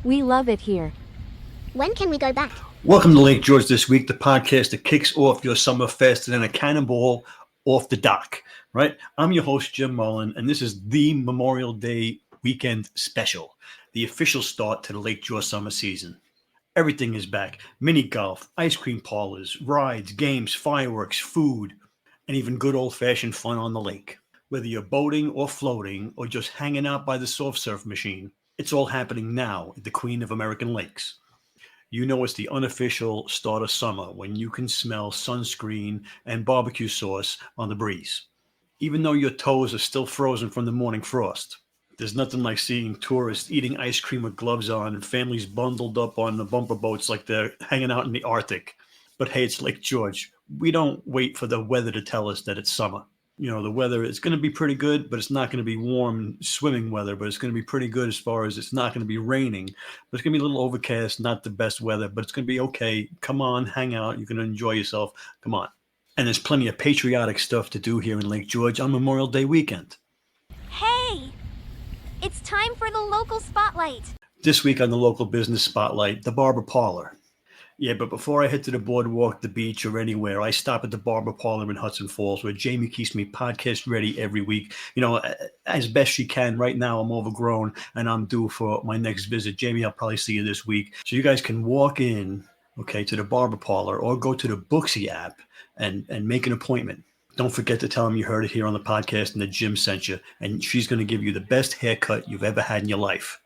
We love it here. When can we go back? Welcome to Lake George This Week, the podcast that kicks off your summer faster than a cannonball off the dock, right? I'm your host, Jim Mullen, and this is the Memorial Day weekend special, the official start to the Lake George summer season. Everything is back. Mini golf, ice cream parlors, rides, games, fireworks, food, and even good old-fashioned fun on the lake. Whether you're boating or floating or just hanging out by the soft surf machine, it's all happening now at the Queen of American Lakes. You know it's the unofficial start of summer when you can smell sunscreen and barbecue sauce on the breeze. Even though your toes are still frozen from the morning frost, there's nothing like seeing tourists eating ice cream with gloves on and families bundled up on the bumper boats like they're hanging out in the Arctic. But hey, it's Lake George. We don't wait for the weather to tell us that it's summer. You know, the weather is going to be pretty good, but it's not going to be warm swimming weather, but it's going to be pretty good as far as it's not going to be raining. But it's going to be a little overcast, not the best weather, but it's going to be okay. Come on, hang out. You can enjoy yourself. Come on. And there's plenty of patriotic stuff to do here in Lake George on Memorial Day weekend. Hey! It's time for the local spotlight. This week on the local business spotlight, the Barber Parlor. Yeah, but before I head to the boardwalk, the beach, or anywhere, I stop at the Barber Parlor in Hudson Falls, where Jamie keeps me podcast ready every week. You know, as best she can. Right now, I'm overgrown, and I'm due for my next visit. Jamie, I'll probably see you this week. So you guys can walk in, okay, to the Barber Parlor, or go to the Booksy app and make an appointment. Don't forget to tell them you heard it here on the podcast and the gym sent you, and she's going to give you the best haircut you've ever had in your life.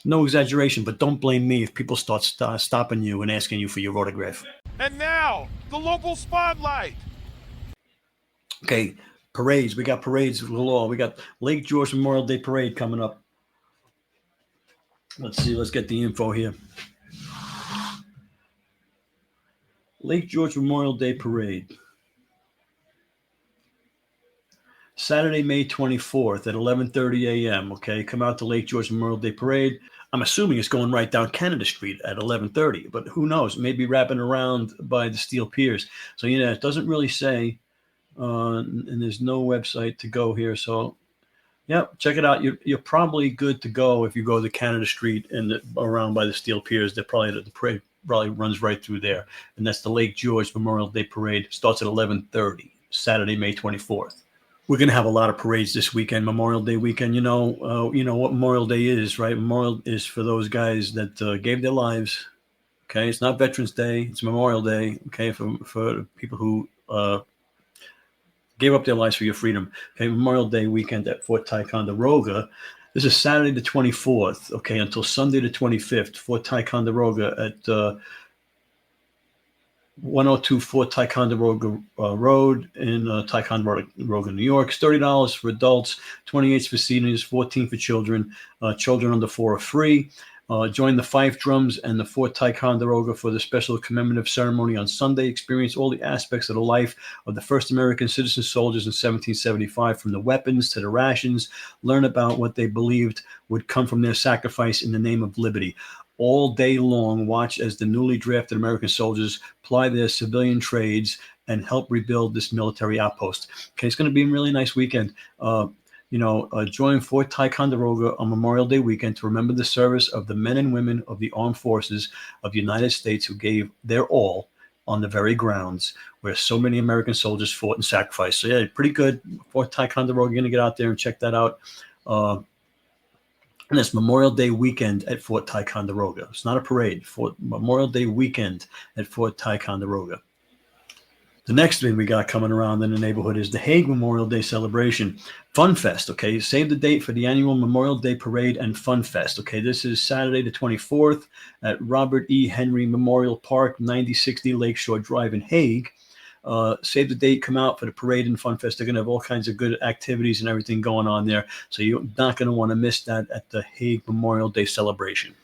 No exaggeration, but don't blame me if people start stopping you and asking you for your autograph. And now, the local spotlight. Okay, parades. We got parades galore. We got Lake George Memorial Day Parade coming up. Let's see. Let's get the info here. Lake George Memorial Day Parade. Saturday, May 24th at 11:30 a.m., okay? Come out to Lake George Memorial Day Parade. I'm assuming it's going right down Canada Street at 11:30, but who knows? Maybe wrapping around by the steel piers. So, it doesn't really say, and there's no website to go here. So, yeah, check it out. You're probably good to go if you go to Canada Street and around by the steel piers. The parade probably runs right through there. And that's the Lake George Memorial Day Parade. Starts at 11:30, Saturday, May 24th. We're going to have a lot of parades this weekend, Memorial Day weekend. You know what Memorial Day is, right? Memorial is for those guys that gave their lives. Okay, it's not Veterans Day; it's Memorial Day. Okay, for people who gave up their lives for your freedom. Okay, Memorial Day weekend at Fort Ticonderoga. This is Saturday the 24th. Okay, until Sunday the 25th. Fort Ticonderoga at 102 Fort Ticonderoga Road in Ticonderoga, New York. $30 for adults, $28 for seniors, $14 for children. Children under 4 are free. Join the fife drums and the Fort Ticonderoga for the special commemorative ceremony on Sunday. Experience all the aspects of the life of the first American citizen soldiers in 1775, from the weapons to the rations. Learn about what they believed would come from their sacrifice in the name of liberty. All day long, watch as the newly drafted American soldiers ply their civilian trades and help rebuild this military outpost. Okay, it's going to be a really nice weekend. Join Fort Ticonderoga on Memorial Day weekend to remember the service of the men and women of the armed forces of the United States who gave their all on the very grounds where so many American soldiers fought and sacrificed. So yeah, pretty good. Fort Ticonderoga, you're going to get out there and check that out. And it's Memorial Day weekend at Fort Ticonderoga. It's not a parade. Memorial Day weekend at Fort Ticonderoga. The next thing we got coming around in the neighborhood is the Hague Memorial Day celebration. Fun Fest, okay? Save the date for the annual Memorial Day Parade and Fun Fest, okay? This is Saturday the 24th at Robert E. Henry Memorial Park, 9060 Lakeshore Drive in Hague. Save the date, come out for the parade and Fun Fest. They're going to have all kinds of good activities and everything going on there. So you're not going to want to miss that at the Hague Memorial Day celebration.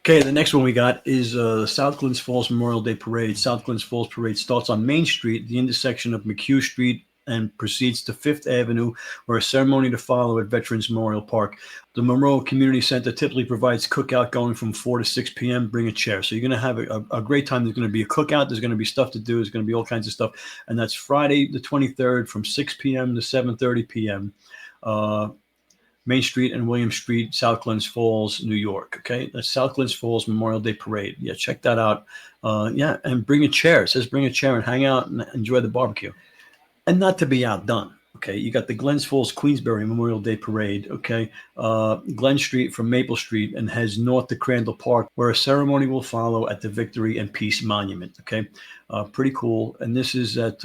Okay, the next one we got is South Glens Falls Memorial Day Parade. South Glens Falls Parade starts on Main Street, the intersection of McHugh Street, and proceeds to 5th Avenue, where a ceremony to follow at Veterans Memorial Park. The Monroe Community Center typically provides cookout going from 4 to 6 p.m. Bring a chair. So you're going to have a great time. There's going to be a cookout. There's going to be stuff to do. There's going to be all kinds of stuff. And that's Friday the 23rd from 6 p.m. to 7:30 p.m. Main Street and William Street, South Glens Falls, New York. Okay, that's South Glens Falls Memorial Day Parade. Yeah, check that out. And bring a chair. It says bring a chair and hang out and enjoy the barbecue. And not to be outdone. Okay, you got the Glens Falls Queensbury Memorial Day Parade. Okay, Glen Street from Maple Street and heads north to Crandall Park, where a ceremony will follow at the Victory and Peace Monument. Okay, pretty cool. And this is at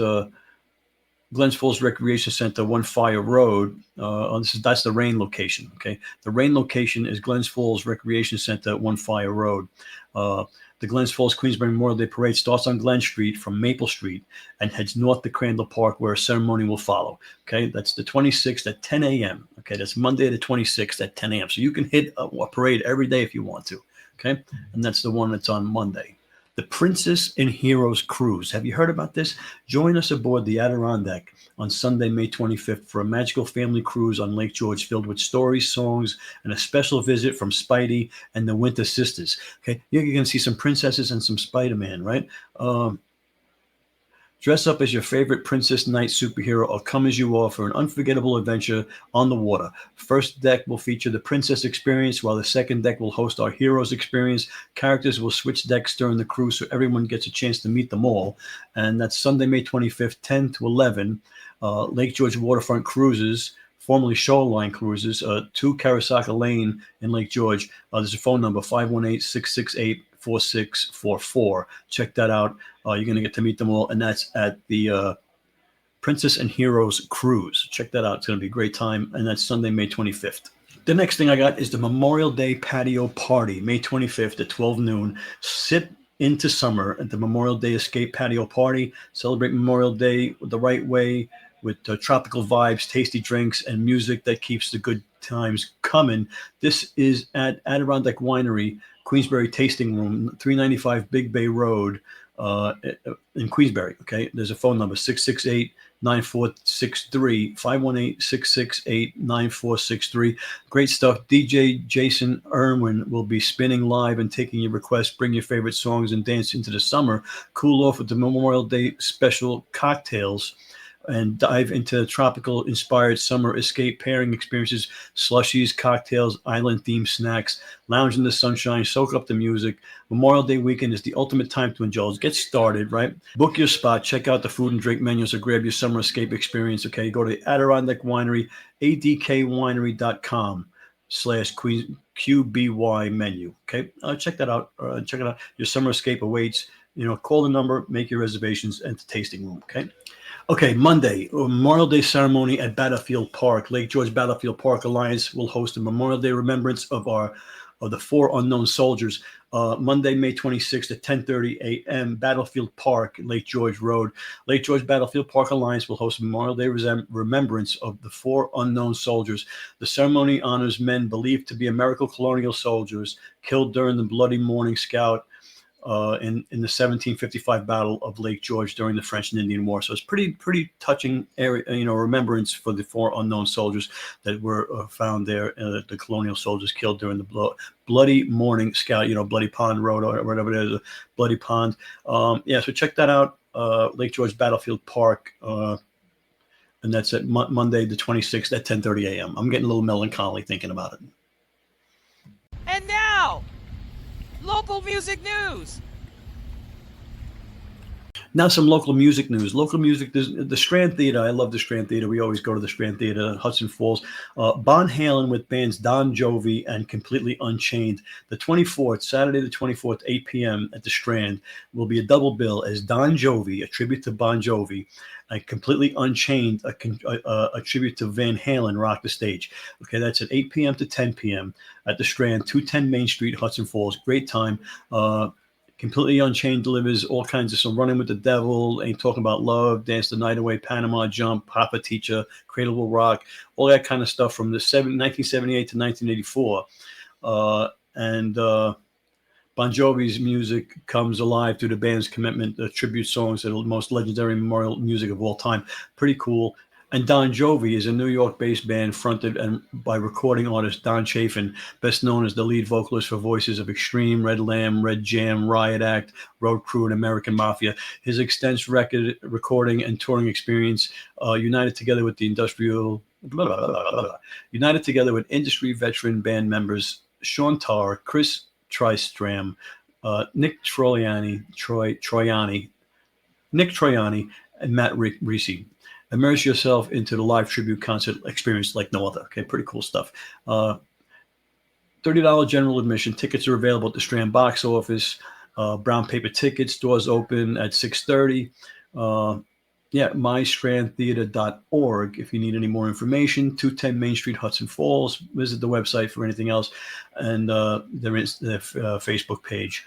Glens Falls Recreation Center, One Fire Road. That's the rain location. Okay, the rain location is Glens Falls Recreation Center, One Fire Road. The Glens Falls Queensbury Memorial Day Parade starts on Glen Street from Maple Street and heads north to Crandall Park, where a ceremony will follow. Okay, that's the 26th at 10 a.m. Okay, that's Monday the 26th at 10 a.m. So you can hit a parade every day if you want to. Okay, and that's the one that's on Monday. The Princess and Heroes Cruise. Have you heard about this? Join us aboard the Adirondack on Sunday, May 25th for a magical family cruise on Lake George filled with stories, songs, and a special visit from Spidey and the Winter Sisters. Okay, you're going to see some princesses and some Spider-Man, right? Dress up as your favorite Princess Knight superhero or come as you are for an unforgettable adventure on the water. First deck will feature the Princess Experience, while the second deck will host our Heroes Experience. Characters will switch decks during the cruise so everyone gets a chance to meet them all. And that's Sunday, May 25th, 10 to 11. Lake George Waterfront Cruises, formerly Shoreline Cruises, 2 Karasaka Lane in Lake George. There's a phone number, 518-668-4644. Check that out. You're going to get to meet them all, and that's at the Princess and Heroes Cruise. Check that out. It's going to be a great time, and that's Sunday, May 25th. The next thing I got is the Memorial Day Patio Party, May 25th at 12 noon. Sit into summer at the Memorial Day Escape Patio Party. Celebrate Memorial Day the right way with tropical vibes, tasty drinks, and music that keeps the good times coming. This is at Adirondack Winery, Queensbury Tasting Room, 395 Big Bay Road in Queensbury. Okay, there's a phone number, 668-9463, 518-668-9463. Great stuff. DJ Jason Irwin will be spinning live and taking your requests. Bring your favorite songs and dance into the summer. Cool off with the Memorial Day special cocktails and dive into tropical-inspired summer escape pairing experiences, slushies, cocktails, island-themed snacks, lounge in the sunshine, soak up the music. Memorial Day weekend is the ultimate time to indulge. Get started, right? Book your spot. Check out the food and drink menus or grab your summer escape experience, okay? Go to Adirondack Winery, adkwinery.com/QBY menu, okay? Check that out. Check it out. Your summer escape awaits. Call the number, make your reservations, and the tasting room, okay? Okay, Monday, Memorial Day ceremony at Battlefield Park. Lake George Battlefield Park Alliance will host a Memorial Day remembrance of the 4 unknown soldiers. Monday, May 26th at 10:30 a.m. Battlefield Park, Lake George Road. Lake George Battlefield Park Alliance will host a Memorial Day remembrance of the 4 unknown soldiers. The ceremony honors men believed to be American colonial soldiers killed during the Bloody Morning Scout in the 1755 Battle of Lake George during the French and Indian War. So it's pretty touching area, remembrance for the 4 unknown soldiers that were found there, the colonial soldiers killed during the Bloody Morning Scout, Bloody Pond Road or whatever it is, Bloody Pond. So check that out, Lake George Battlefield Park, and that's at Monday the 26th at 10:30 a.m. I'm getting a little melancholy thinking about it. And now, local music news. Now some local music news. Local music, the Strand Theater. I love the Strand Theater. We always go to the Strand Theater, Hudson Falls. Bon Halen with bands Don Jovi and Completely Unchained. The 24th, Saturday the 24th, 8 p.m. at the Strand will be a double bill as Don Jovi, a tribute to Bon Jovi, and Completely Unchained, a tribute to Van Halen, rock the stage. Okay, that's at 8 p.m. to 10 p.m. at the Strand, 210 Main Street, Hudson Falls. Great time. Completely Unchained delivers all kinds of some Running with the Devil, Ain't Talking About Love, Dance the Night Away, Panama Jump, Papa Teacher, Cradle Will Rock, all that kind of stuff from the 1978 to 1984. Bon Jovi's music comes alive through the band's commitment to tribute songs to the most legendary memorial music of all time. Pretty cool. And Don Jovi is a New York-based band fronted by recording artist Don Chafin, best known as the lead vocalist for voices of Extreme, Red Lamb, Red Jam, Riot Act, Road Crew, and American Mafia. His extensive recording and touring experience united together with the industrial United together with industry veteran band members Sean Tarr, Chris Tristram, Nick Troiani, and Matt Reese. Immerse yourself into the live tribute concert experience like no other. Okay, pretty cool stuff. $30 general admission. Tickets are available at the Strand box office. Brown paper tickets. Doors open at 6:30. mystrandtheater.org if you need any more information. 210 Main Street, Hudson Falls. Visit the website for anything else. And their Facebook page.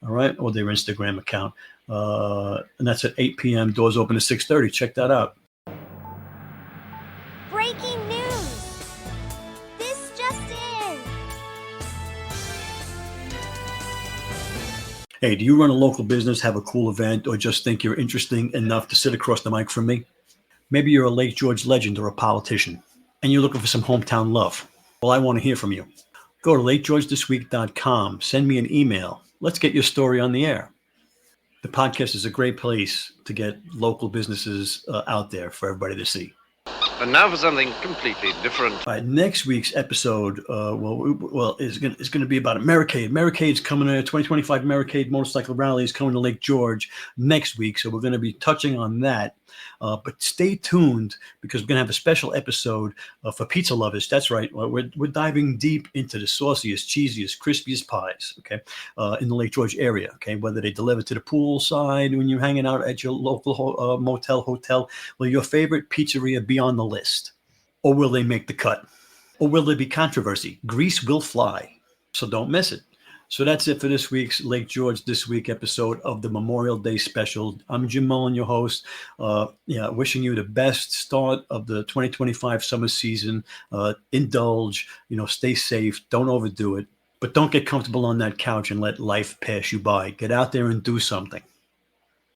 All right, or their Instagram account. And that's at 8 p.m. Doors open at 6:30. Check that out. Breaking news! This just in! Hey, do you run a local business, have a cool event, or just think you're interesting enough to sit across the mic from me? Maybe you're a Lake George legend or a politician, and you're looking for some hometown love. Well, I want to hear from you. Go to lakegeorgethisweek.com. Send me an email. Let's get your story on the air. The podcast is a great place to get local businesses out there for everybody to see. And now for something completely different. All right, next week's episode, is going to be about Americade. Americade's coming to 2025. Americade Motorcycle Rally is coming to Lake George next week, so we're going to be touching on that. But stay tuned because we're going to have a special episode for pizza lovers. That's right. We're diving deep into the sauciest, cheesiest, crispiest pies. Okay, in the Lake George area. Okay, whether they deliver to the poolside when you're hanging out at your local hotel, will your favorite pizzeria be on the list, or will they make the cut, or will there be controversy? Grease will fly, so don't miss it. So that's it for this week's Lake George This Week episode of the Memorial Day special. I'm Jim Mullen, your host. Wishing you the best start of the 2025 summer season. Indulge, stay safe. Don't overdo it. But don't get comfortable on that couch and let life pass you by. Get out there and do something.